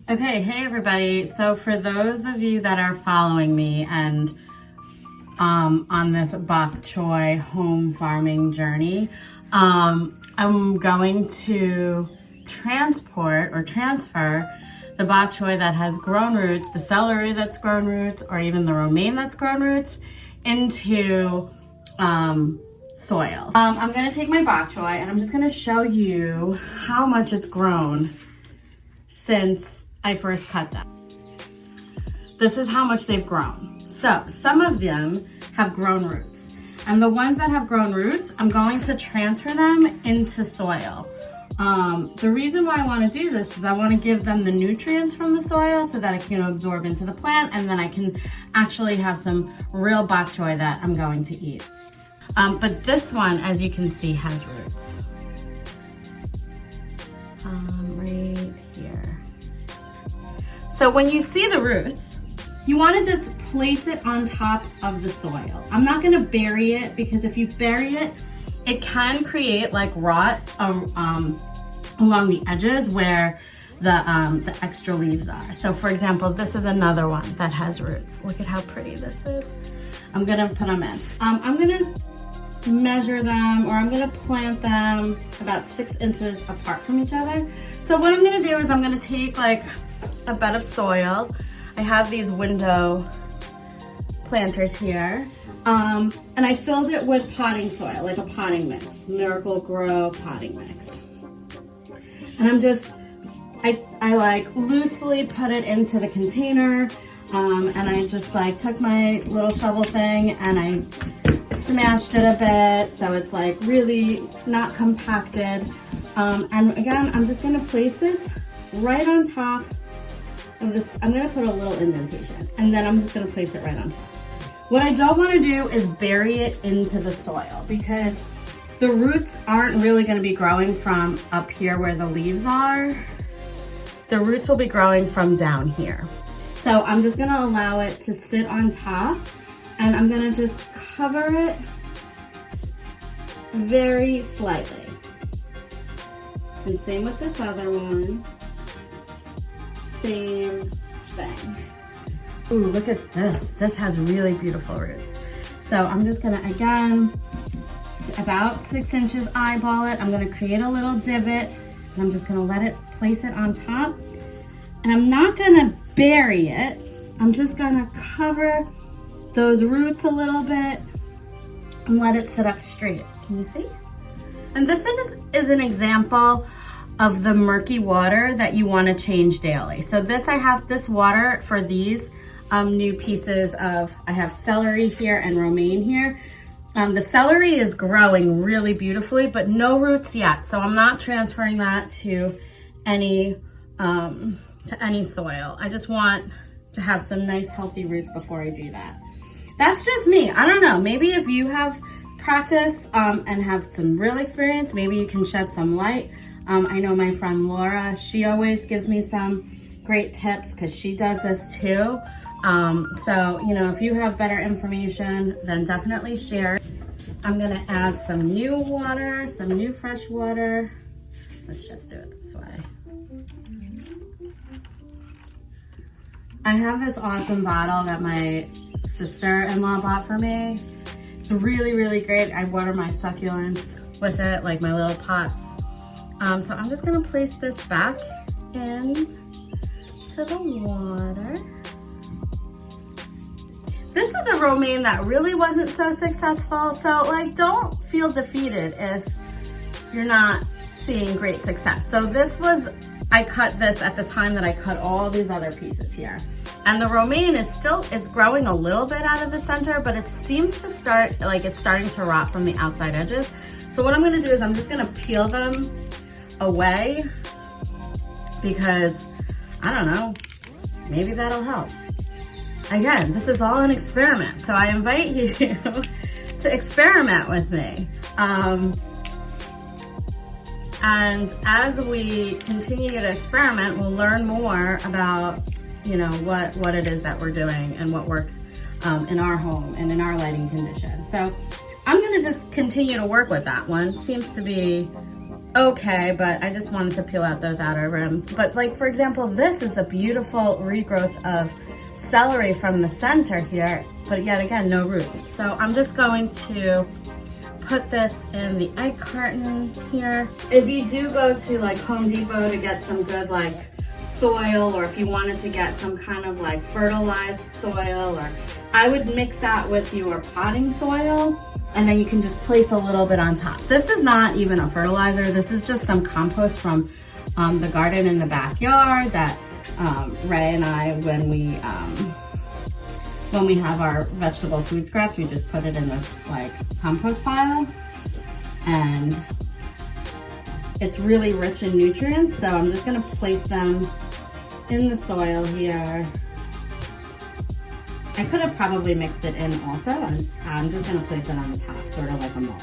Okay, hey everybody. So for those of you that are following me and on this Bok Choy home farming journey, I'm going to transfer the bok choy that has grown roots, the celery that's grown roots, or even the romaine that's grown roots into soil. I'm gonna take my bok choy and I'm just gonna show you how much it's grown since I first cut them. This is how much they've grown. So some of them have grown roots, and the ones that have grown roots, I'm going to transfer them into soil. The reason why I want to do this is I want to give them the nutrients from the soil so that it can absorb into the plant, and then I can actually have some real bok choy that I'm going to eat. But this one, as you can see, has roots. Right here. So when you see the roots, you want to just place it on top of the soil. I'm not going to bury it, because if you bury it, it can create like rot along the edges where the extra leaves are. So for example, this is another one that has roots. Look at how pretty this is. I'm going to put them in. I'm going to measure them, or I'm going to plant them about 6 inches apart from each other. So what I'm going to do is I'm going to take like a bed of soil. I have these window planters here, and I filled it with potting soil, like a potting mix, Miracle Grow potting mix. And I'm just, I like loosely put it into the container, and I just like took my little shovel thing and I smashed it a bit so it's like really not compacted. And again, I'm just gonna place this right on top of this. I'm gonna put a little indentation, and then I'm just gonna place it right on top. What I don't wanna do is bury it into the soil, because the roots aren't really gonna be growing from up here where the leaves are. The roots will be growing from down here. So I'm just gonna allow it to sit on top, and I'm gonna just cover it very slightly. And same with this other one. Same thing. Ooh, look at this. This has really beautiful roots. So I'm just gonna, again, about 6 inches eyeball it. I'm gonna create a little divot, and I'm just gonna place it on top. And I'm not gonna bury it. I'm just gonna cover those roots a little bit and let it sit up straight. Can you see? And this is an example of the murky water that you want to change daily. So I have this water for these new pieces of, I have celery here and romaine here. The celery is growing really beautifully, but no roots yet. So I'm not transferring that to any soil. I just want to have some nice healthy roots before I do that. That's just me. I don't know. Maybe if you have practice and have some real experience, maybe you can shed some light. I know my friend Laura, she always gives me some great tips because she does this too. So, you know, if you have better information, then definitely share. I'm gonna add some new water, some new fresh water. Let's just do it this way. I have this awesome bottle that my sister-in-law bought for me. It's really, really great. I water my succulents with it, like my little pots. So I'm just gonna place this back into the water. This is a romaine that really wasn't so successful, so like don't feel defeated if you're not seeing great success. So I cut this at the time that I cut all these other pieces here. And the romaine is it's growing a little bit out of the center, but it seems to start, like it's starting to rot from the outside edges. So what I'm gonna do is I'm just gonna peel them away, because I don't know, maybe that'll help. Again, this is all an experiment, so I invite you to experiment with me. And as we continue to experiment, we'll learn more about, you know, what it is that we're doing and what works in our home and in our lighting conditions. So I'm gonna just continue to work with that one. Seems to be okay, but I just wanted to peel out those outer rims. But like, for example, this is a beautiful regrowth of celery from the center here, but yet again, no roots. So I'm just going to put this in the egg carton here. If you do go to like Home Depot to get some good like soil, or if you wanted to get some kind of like fertilized soil, or I would mix that with your potting soil, and then you can just place a little bit on top. This is not even a fertilizer. This is just some compost from the garden in the backyard that Ray and I, when we have our vegetable food scraps, we just put it in this like compost pile, and it's really rich in nutrients. So I'm just gonna place them in the soil here. I could have probably mixed it in also, and I'm just gonna place it on the top, sort of like a mulch.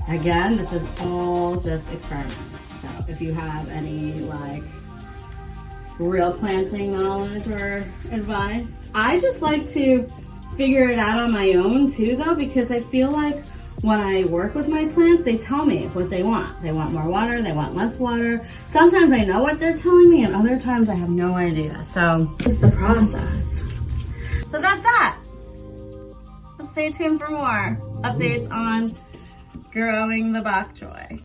Again, this is all just experiments. So if you have any like real planting knowledge or advice, I just like to figure it out on my own too though, because I feel like when I work with my plants, they tell me what they want. They want more water, they want less water. Sometimes I know what they're telling me, and other times I have no idea. So it's the process. So that's that. Stay tuned for more updates on growing the bok choy.